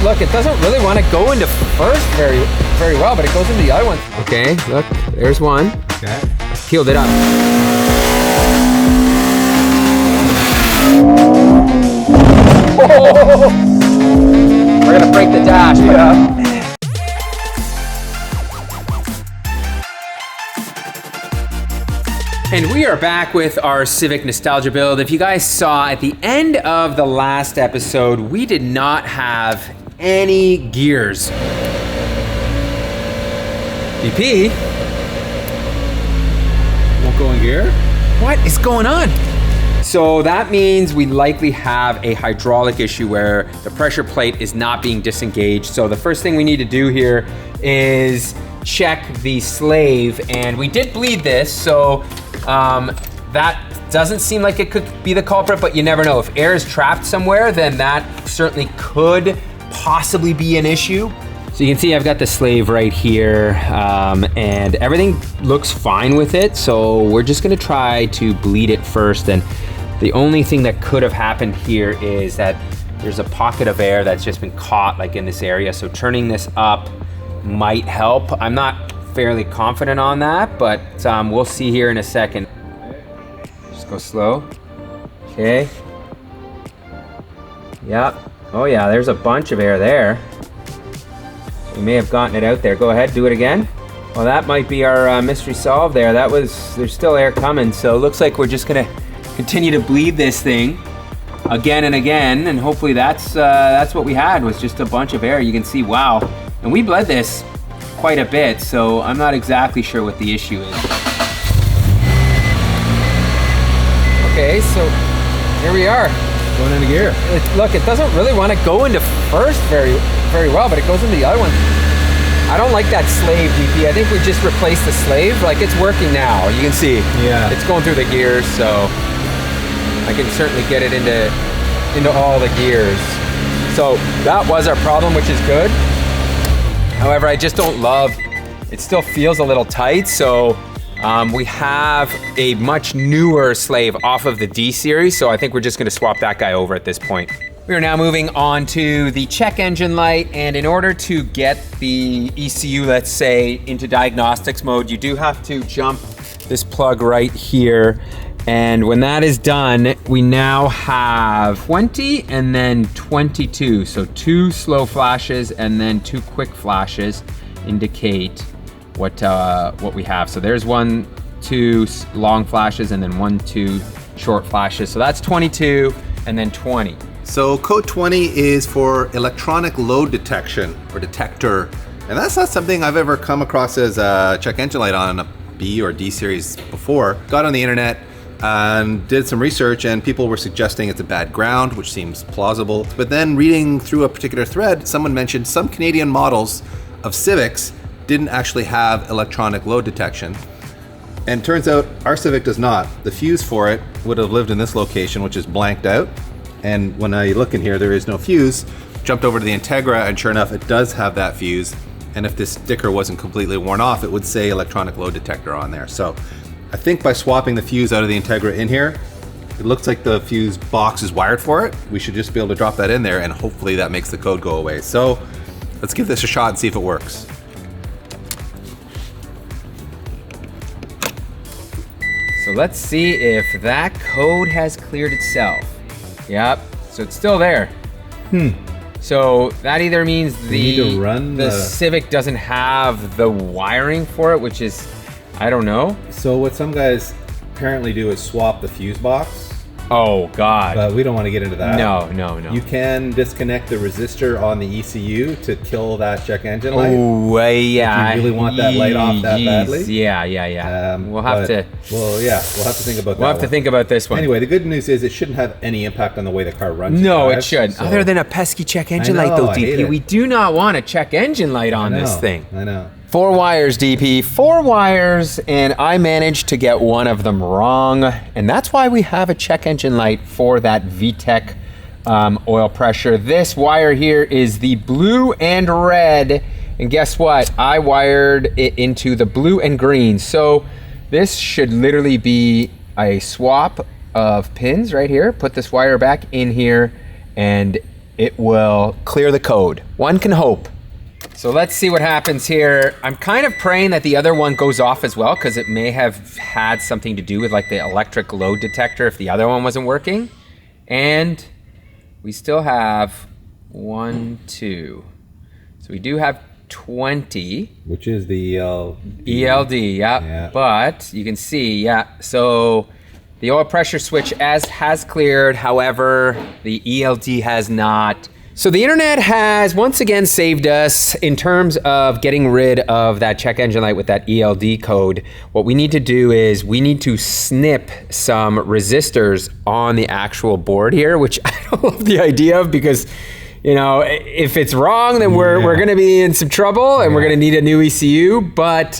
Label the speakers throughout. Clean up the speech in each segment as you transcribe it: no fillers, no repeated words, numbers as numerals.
Speaker 1: look, it doesn't really want to go into first very well, but it goes into the other one. Okay, look, there's one.
Speaker 2: Okay.
Speaker 1: Peeled it up. Oh! We're gonna break the dash. Yeah. And we are back with our Civic nostalgia build. If you guys saw at the end of the last episode, we did not have any gears. BP?
Speaker 2: Won't go in gear?
Speaker 1: What is going on? So that means we likely have a hydraulic issue where the pressure plate is not being disengaged. So the first thing we need to do here is check the slave, and we did bleed this, so that doesn't seem like it could be the culprit, but you never know. If air is trapped somewhere, then that certainly could possibly be an issue. So you can see I've got the slave right here, and everything looks fine with it, so we're just gonna try to bleed it first. And the only thing that could have happened here is that there's a pocket of air that's just been caught like in this area, so turning this up might help. I'm not fairly confident on that, but we'll see here in a second. Just go slow. Okay. Yep. Oh yeah, there's a bunch of air there. We may have gotten it out there. Go ahead, do it again. Well, that might be our mystery solved there. There's still air coming, so it looks like we're just gonna continue to bleed this thing again and again, and hopefully that's what we had, was just a bunch of air. You can see, wow. And we bled this quite a bit, so I'm not exactly sure what the issue is. Okay, so here we are.
Speaker 2: Going into gear.
Speaker 1: Look, it doesn't really want to go into first very well, but it goes into the other one. I don't like that slave, DP. I think we just replaced the slave. Like, it's working now. You can see.
Speaker 2: Yeah.
Speaker 1: It's going through the gears, so I can certainly get it into all the gears. So that was our problem, which is good. However, I just don't love, it still feels a little tight, so we have a much newer slave off of the D series, so I think we're just gonna swap that guy over at this point. We are now moving on to the check engine light, and in order to get the ECU, let's say, into diagnostics mode, you do have to jump this plug right here. And when that is done, we now have 20 and then 22. So 2 slow flashes and then 2 quick flashes indicate what we have. So there's 1, 2 long flashes and then 1, 2 short flashes. So that's 22 and then 20.
Speaker 2: So code 20 is for electronic load detection or detector. And that's not something I've ever come across as a check engine light on a B or D series before. Got on the internet and did some research, and people were suggesting it's a bad ground, which seems plausible. But then reading through a particular thread, someone mentioned some Canadian models of Civics didn't actually have electronic load detection. And turns out our Civic does not. The fuse for it would have lived in this location, which is blanked out. And when I look in here, there is no fuse. Jumped over to the Integra, and sure enough, it does have that fuse. And if this sticker wasn't completely worn off, it would say electronic load detector on there. So I think by swapping the fuse out of the Integra in here, it looks like the fuse box is wired for it. We should just be able to drop that in there, and hopefully that makes the code go away. So let's give this a shot and see if it works.
Speaker 1: So let's see if that code has cleared itself. Yep, so it's still there. So that either means the Civic doesn't have the wiring for it, which is, I don't know.
Speaker 2: So what some guys apparently do is swap the fuse box.
Speaker 1: Oh God.
Speaker 2: But we don't want to get into that.
Speaker 1: No.
Speaker 2: You can disconnect the resistor on the ECU to kill that check engine light.
Speaker 1: Oh, yeah.
Speaker 2: If you really want that light off that badly.
Speaker 1: Yeah. We'll have to
Speaker 2: think about that.
Speaker 1: We'll have to think about this one.
Speaker 2: Anyway, the good news is it shouldn't have any impact on the way the car runs.
Speaker 1: No, it shouldn't. So, other than a pesky check engine light though, DP. We do not want a check engine light on this thing.
Speaker 2: I know.
Speaker 1: 4 wires, DP, 4 wires, and I managed to get one of them wrong, and that's why we have a check engine light for that VTEC oil pressure. This wire here is the blue and red, and guess what? I wired it into the blue and green, so this should literally be a swap of pins right here. Put this wire back in here, and it will clear the code. One can hope. So let's see what happens here. I'm kind of praying that the other one goes off as well, because it may have had something to do with like the electric load detector if the other one wasn't working. And we still have 1, 2. So we do have 20.
Speaker 2: Which is the
Speaker 1: ELD, yeah. But you can see, so the oil pressure switch has cleared. However, the ELD has not. So the internet has once again saved us in terms of getting rid of that check engine light with that ELD code. What we need to do is we need to snip some resistors on the actual board here, which I don't love the idea of, because you know, if it's wrong, then we're going to be in some trouble, and we're going to need a new ECU. But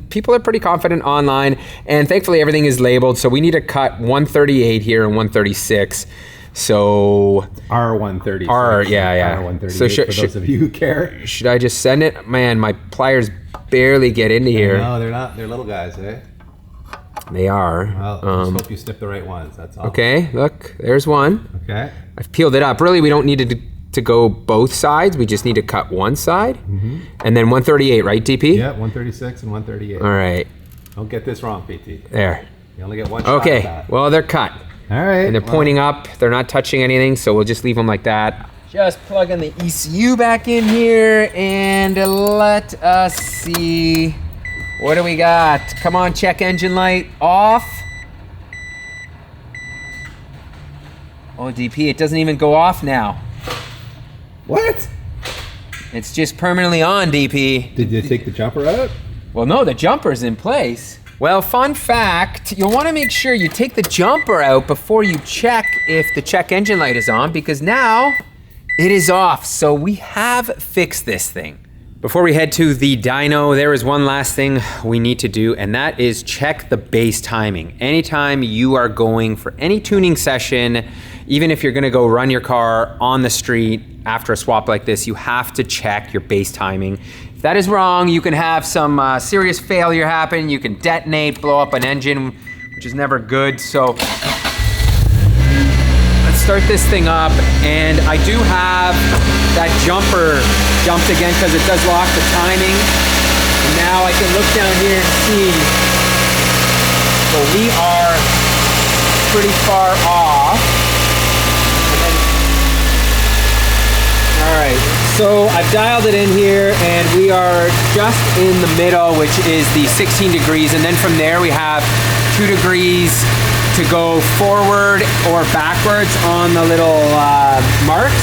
Speaker 1: people are pretty confident online, and thankfully everything is labeled. So we need to cut 138 here and 136. So
Speaker 2: R136.
Speaker 1: R138.
Speaker 2: So for those of you who care.
Speaker 1: Should I just send it? Man, my pliers barely get into here.
Speaker 2: No, they're not. They're little guys, eh?
Speaker 1: They are.
Speaker 2: Well, just hope you snip the right ones. That's all.
Speaker 1: Okay, look, there's one.
Speaker 2: Okay.
Speaker 1: I've peeled it up. Really, we don't need to go both sides. We just need to cut one side. Mm-hmm. And then 138, right, DP?
Speaker 2: Yeah, 136 and 138.
Speaker 1: All right.
Speaker 2: Don't get this wrong, PT.
Speaker 1: There.
Speaker 2: You only get one shot at that.
Speaker 1: Well, they're cut.
Speaker 2: All right.
Speaker 1: And they're pointing up. They're not touching anything, so we'll just leave them like that. Just plugging the ECU back in here, and let us see. What do we got? Come on, check engine light off. Oh, DP, it doesn't even go off now.
Speaker 2: What?
Speaker 1: It's just permanently on, DP.
Speaker 2: Did you take the jumper out?
Speaker 1: Well, no, the jumper's in place. Well, fun fact, you'll want to make sure you take the jumper out before you check if the check engine light is on, because now it is off. So we have fixed this thing. Before we head to the dyno, there is one last thing we need to do, and that is check the base timing. Anytime you are going for any tuning session, even if you're gonna go run your car on the street after a swap like this, you have to check your base timing. If that is wrong, you can have some serious failure happen. You can detonate, blow up an engine, which is never good. So let's start this thing up. And I do have that jumper jumped again because it does lock the timing. And now I can look down here and see. So we are pretty far off. All right, so I've dialed it in here, and we are just in the middle, which is the 16 degrees. And then from there we have 2 degrees to go forward or backwards on the little marks.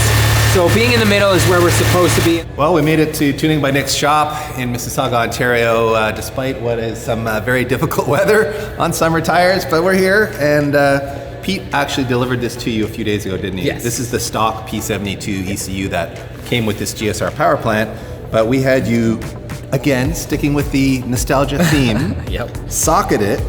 Speaker 1: So being in the middle is where we're supposed to be.
Speaker 2: Well, we made it to Tuning by Nick's shop in Mississauga, Ontario, despite what is some very difficult weather on summer tires, but we're here, and Pete actually delivered this to you a few days ago, didn't he?
Speaker 1: Yes.
Speaker 2: This is the stock P72 ECU that came with this GSR power plant, but we had you, again, sticking with the nostalgia theme, socket it,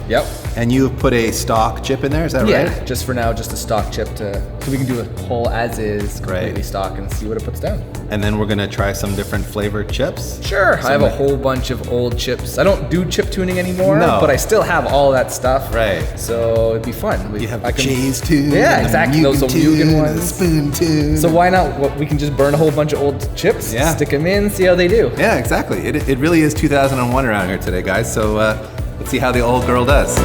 Speaker 2: and you have put a stock chip in there, is that right?
Speaker 3: Yeah, just for now, just a stock chip so we can do a whole as is, completely stock, and see what it puts down.
Speaker 2: And then we're gonna try some different flavored chips.
Speaker 3: Sure, I have a whole bunch of old chips. I don't do chip tuning anymore, but I still have all that stuff.
Speaker 2: Right.
Speaker 3: So it'd be fun.
Speaker 2: You have the Jay's tune.
Speaker 3: Yeah, exactly. Those Mugen ones.
Speaker 2: The spoon tune.
Speaker 3: So why not? We can just burn a whole bunch of old chips, stick them in, see how they do.
Speaker 2: Yeah, exactly. It really is 2001 around here today, guys. So let's see how the old girl does.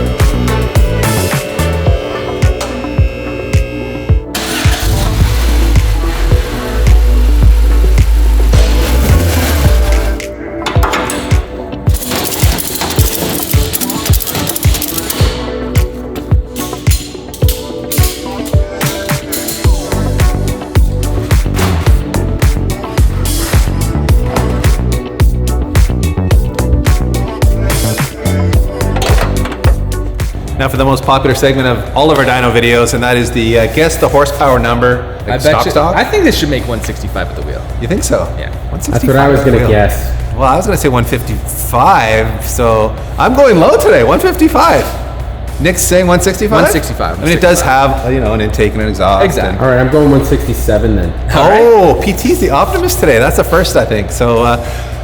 Speaker 2: Now for the most popular segment of all of our dyno videos, and that is the guess the horsepower number.
Speaker 3: I think this should make 165 at the wheel.
Speaker 2: You think so?
Speaker 3: Yeah.
Speaker 2: 165.
Speaker 1: That's what I was gonna guess.
Speaker 2: Well, I was gonna say 155, so I'm going low today, 155. Nick's saying 165?
Speaker 3: 165.
Speaker 2: I mean, it does have, an intake and an exhaust.
Speaker 3: Exactly.
Speaker 1: All right, I'm going 167 then.
Speaker 2: Oh, PT's the optimist today. That's the first, I think. So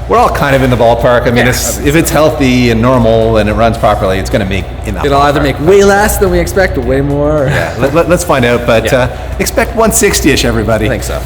Speaker 2: we're all kind of in the ballpark. I mean, if it's healthy and normal and it runs properly, it's going to make in that
Speaker 3: It'll
Speaker 2: ballpark.
Speaker 3: either make way less than we expect or way more.
Speaker 2: Yeah, let's find out, but expect 160-ish, everybody.
Speaker 3: I think so.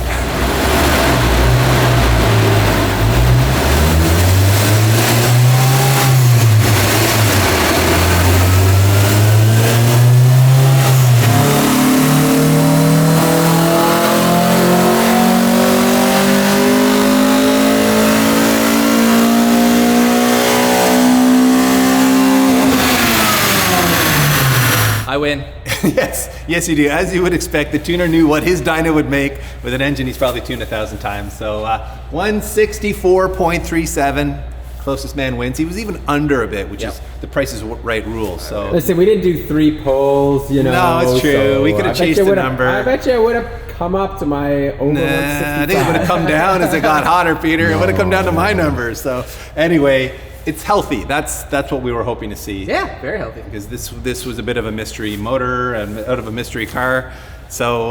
Speaker 3: I win.
Speaker 2: Yes, you do. As you would expect, the tuner knew what his dyno would make with an engine he's probably tuned 1,000 times. So 164.37, closest man wins. He was even under a bit, which is the Price is Right rule. So
Speaker 1: Listen, we didn't do 3 polls, you know.
Speaker 2: No, it's true.
Speaker 1: So
Speaker 2: We could have chased the number.
Speaker 1: I bet you it would have come up to my over 165.
Speaker 2: I think it would have come down as it got hotter, Peter. It would have come down to my numbers. So anyway, it's healthy. That's what we were hoping to see.
Speaker 3: Yeah, very healthy.
Speaker 2: Because this was a bit of a mystery motor and out of a mystery car. So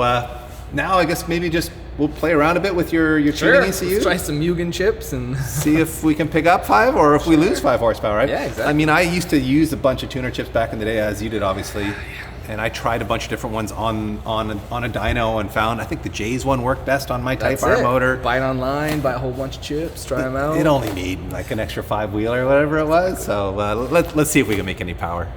Speaker 2: now I guess maybe just we'll play around a bit with your tuning ECU.
Speaker 3: Let's try some Mugen chips and
Speaker 2: see if we can pick up 5 or if we lose 5 horsepower, right?
Speaker 3: Yeah, exactly.
Speaker 2: I mean, I used to use a bunch of tuner chips back in the day, as you did, obviously. And I tried a bunch of different ones on a dyno and found I think the J's one worked best on my Type R motor.
Speaker 3: Buy it online, buy a whole bunch of chips, try them out.
Speaker 2: It only needed like an extra 5-wheeler or whatever it was. So let's see if we can make any power.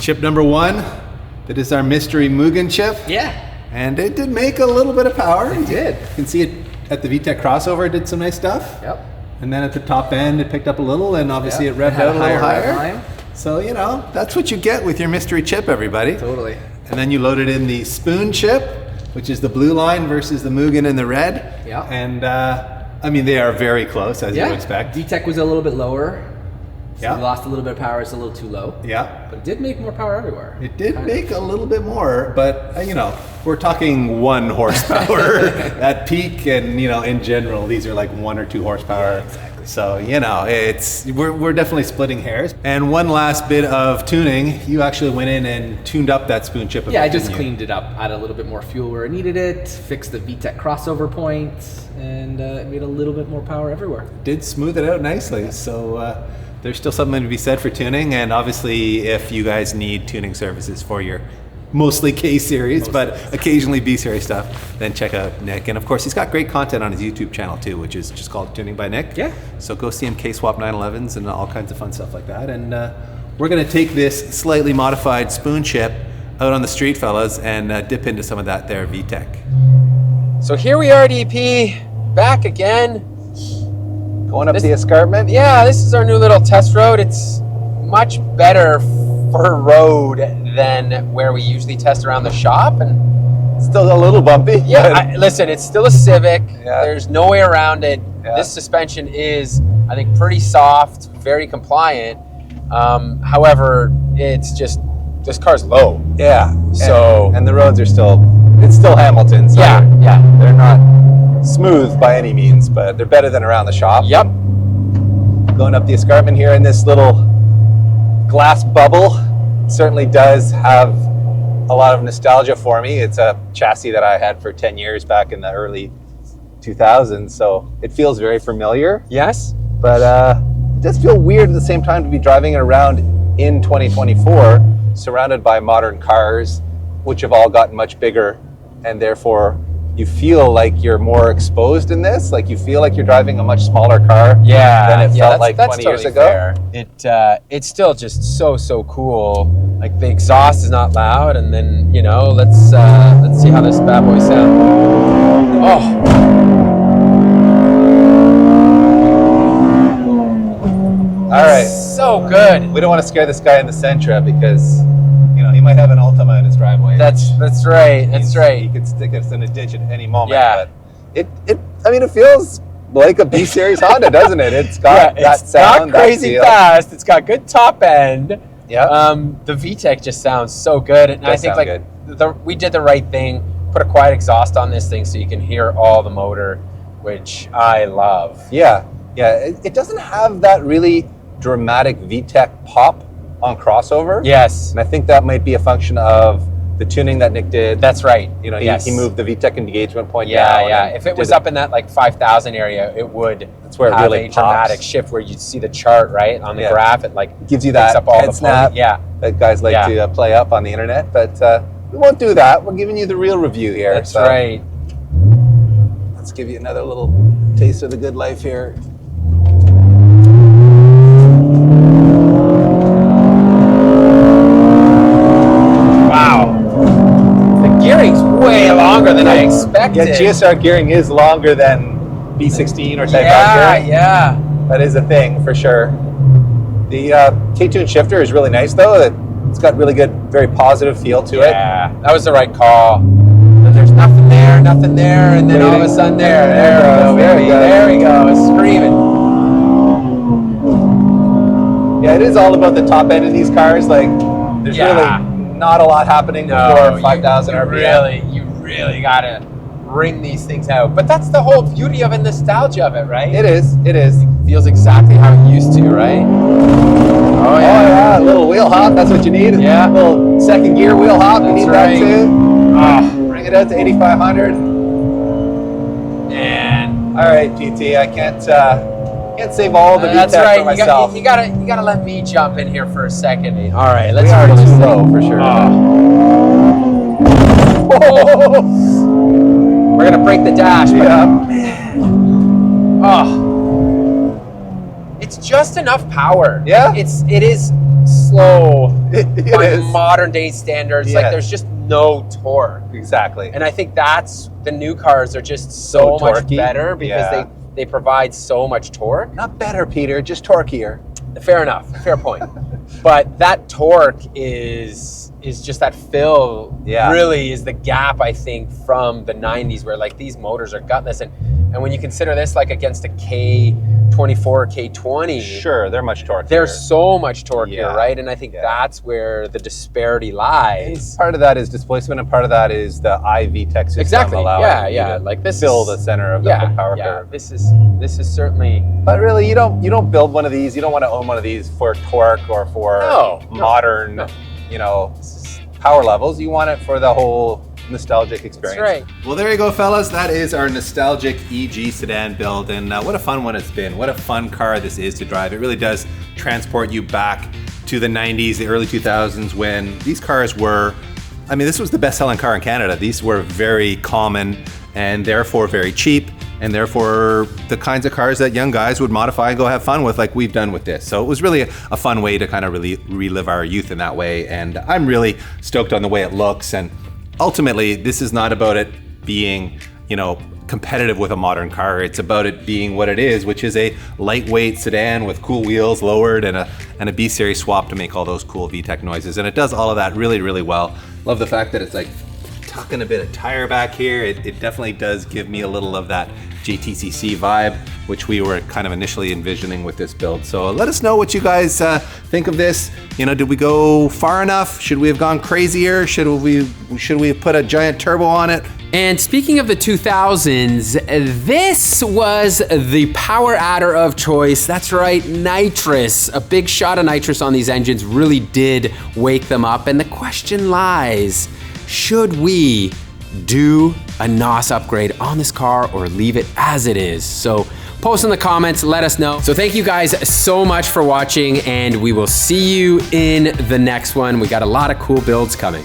Speaker 2: Chip number 1, that is our mystery Mugen chip.
Speaker 3: Yeah.
Speaker 2: And it did make a little bit of power.
Speaker 3: It did.
Speaker 2: You can see it at the VTEC crossover, it did some nice stuff.
Speaker 3: Yep.
Speaker 2: And then at the top end, it picked up a little, and obviously it revved out a little higher. So, you know, that's what you get with your mystery chip, everybody.
Speaker 3: Totally.
Speaker 2: And then you loaded in the spoon chip, which is the blue line versus the Mugen in the red.
Speaker 3: Yeah.
Speaker 2: And, I mean, they are very close, as you would expect.
Speaker 3: VTEC was a little bit lower. So
Speaker 2: Yeah.
Speaker 3: we lost a little bit of power. It's a little too low.
Speaker 2: Yeah.
Speaker 3: But it did make more power everywhere.
Speaker 2: It did make a little bit more, but you know, we're talking 1 horsepower at peak, and you know, in general, these are like 1 or 2 horsepower.
Speaker 3: Yeah, exactly.
Speaker 2: So you know, we're definitely splitting hairs. And one last bit of tuning, you actually went in and tuned up that spoon chip a bit.
Speaker 3: Yeah, I just
Speaker 2: didn't you?
Speaker 3: cleaned it up, added a little bit more fuel where it needed it, fixed the VTEC crossover point, and it made a little bit more power everywhere.
Speaker 2: Did smooth it out nicely. So there's still something to be said for tuning, and obviously if you guys need tuning services for your mostly K series, but occasionally B series stuff, then check out Nick. And of course, he's got great content on his YouTube channel too, which is just called Tuning by Nick.
Speaker 3: Yeah.
Speaker 2: So go see him K-swap 911s and all kinds of fun stuff like that. And we're gonna take this slightly modified spoon chip out on the street, fellas, and dip into some of that there VTEC.
Speaker 1: So here we are, DP, back again.
Speaker 2: Going up the escarpment?
Speaker 1: Yeah, this is our new little test road. It's much better for road than where we usually test around the shop. And
Speaker 2: Still a little bumpy.
Speaker 1: yeah, listen, it's still a Civic.
Speaker 2: Yeah.
Speaker 1: There's no way around it.
Speaker 2: Yeah.
Speaker 1: This suspension is, I think, pretty soft, very compliant. However, it's just, this car's low.
Speaker 2: Yeah.
Speaker 1: So-
Speaker 2: and the roads are still, it's still Hamilton. So
Speaker 1: Yeah.
Speaker 2: they're not smooth by any means, but they're better than around the shop.
Speaker 1: Yep.
Speaker 2: Going up the escarpment here in this little glass bubble certainly does have a lot of nostalgia for me. It's a chassis that I had for 10 years back in the early 2000s, so it feels very familiar.
Speaker 1: Yes.
Speaker 2: But it does feel weird at the same time to be driving it around in 2024, surrounded by modern cars, which have all gotten much bigger and therefore you feel like you're more exposed in this. Like you feel like you're driving a much smaller car than it felt like 20 years ago.
Speaker 1: Fair. It's still just so cool. Like the exhaust is not loud, and then let's see how this bad boy sounds. Oh.
Speaker 2: All right.
Speaker 1: So good.
Speaker 2: We don't want to scare this guy in the Sentra because, he might have an Altima in his driveway.
Speaker 1: That's right.
Speaker 2: He could stick us in a ditch at any moment.
Speaker 1: Yeah.
Speaker 2: But it feels like a B series Honda, doesn't it? It's got that sound.
Speaker 1: It's not crazy fast. It's got good top end.
Speaker 2: Yeah.
Speaker 1: The VTEC just sounds so good, and I think we did the right thing. Put a quiet exhaust on this thing so you can hear all the motor, which I love.
Speaker 2: Yeah. It doesn't have that really dramatic VTEC pop on crossover.
Speaker 1: Yes.
Speaker 2: And I think that might be a function of the tuning that Nick did.
Speaker 1: That's right.
Speaker 2: He moved the VTEC engagement point
Speaker 1: down. Yeah. If it was up in that 5,000 area, it would
Speaker 2: where it
Speaker 1: have
Speaker 2: really
Speaker 1: a dramatic shift where you'd see the chart, right? On the graph, it
Speaker 2: gives you that
Speaker 1: up all
Speaker 2: head
Speaker 1: the
Speaker 2: snap that guys like to play up on the internet. But we won't do that. We're giving you the real review here.
Speaker 1: That's right.
Speaker 2: Let's give you another little taste of the good life here.
Speaker 1: Gearing's way longer than I expected.
Speaker 2: Yeah, GSR gearing is longer than B16 or Type R gearing.
Speaker 1: Yeah.
Speaker 2: That is a thing for sure. The K-tune shifter is really nice though. It's got really good, very positive feel to it.
Speaker 1: Yeah, that was the right call. And there's nothing there, and then all of a sudden there we go, it's screaming.
Speaker 2: Yeah, it is all about the top end of these cars. Like, there's really not a lot happening before 5,000 RPM.
Speaker 1: You really gotta ring these things out. But that's the whole beauty of it, nostalgia of it, right?
Speaker 2: It is.
Speaker 1: It feels exactly how it used to, right?
Speaker 2: Oh yeah, a little wheel hop, that's what you need.
Speaker 1: Yeah.
Speaker 2: A little second gear wheel hop, you need that too.
Speaker 1: Oh.
Speaker 2: Bring it out to 8,500.
Speaker 1: And
Speaker 2: all right, GT, I can't save all the
Speaker 1: that's
Speaker 2: VTEC
Speaker 1: right.
Speaker 2: for myself.
Speaker 1: You gotta let me jump in here for a second. All right, let's
Speaker 2: we are
Speaker 1: this
Speaker 2: too low
Speaker 1: thing.
Speaker 2: for sure.
Speaker 1: We're gonna break the dash. It's just enough power.
Speaker 2: Yeah.
Speaker 1: It is slow by
Speaker 2: is.
Speaker 1: modern day standards.
Speaker 2: Yeah.
Speaker 1: Like there's just no torque.
Speaker 2: Exactly.
Speaker 1: And I think that's the new cars are just so much
Speaker 2: torquey.
Speaker 1: better because they provide so much torque.
Speaker 2: Not better, Peter, just torquier.
Speaker 1: Fair enough. Fair point. But that torque is just that fill really is the gap, I think, from the 90s where like these motors are gutless. And when you consider this like against a K24, K20,
Speaker 2: sure, they're much torqueier.
Speaker 1: There's so much torque here, right? And I think that's where the disparity lies.
Speaker 2: And part of that is displacement, and part of that is the IVTEC system.
Speaker 1: Exactly.
Speaker 2: Allowing
Speaker 1: you to like this
Speaker 2: fill the center of the power curve.
Speaker 1: This is certainly.
Speaker 2: But really, you don't build one of these. You don't want to own one of these for torque or for modern, power levels. You want it for the whole nostalgic experience.
Speaker 1: That's right.
Speaker 2: Well, there you go, fellas. That is our nostalgic EG sedan build, and what a fun one it's been. What a fun car this is to drive. It really does transport you back to the 90s, the early 2000s, when these cars were, this was the best-selling car in Canada. These were very common and therefore very cheap, and therefore the kinds of cars that young guys would modify and go have fun with, like we've done with this. So it was really a fun way to kind of really relive our youth in that way, and I'm really stoked on the way it looks. And ultimately, this is not about it being, competitive with a modern car. It's about it being what it is, which is a lightweight sedan with cool wheels lowered and a B series swap to make all those cool VTEC noises. And it does all of that really, really well. Love the fact that it's like tucking a bit of tire back here. It definitely does give me a little of that JTCC vibe, which we were kind of initially envisioning with this build. So let us know what you guys think of this. Did we go far enough? Should we have gone crazier? Should we have put a giant turbo on it?
Speaker 1: And speaking of the 2000s, this was the power adder of choice. That's right, nitrous. A big shot of nitrous on these engines really did wake them up. And the question lies, should we do a NOS upgrade on this car or leave it as it is? So post in the comments, let us know. So thank you guys so much for watching, and we will see you in the next one. We got a lot of cool builds coming.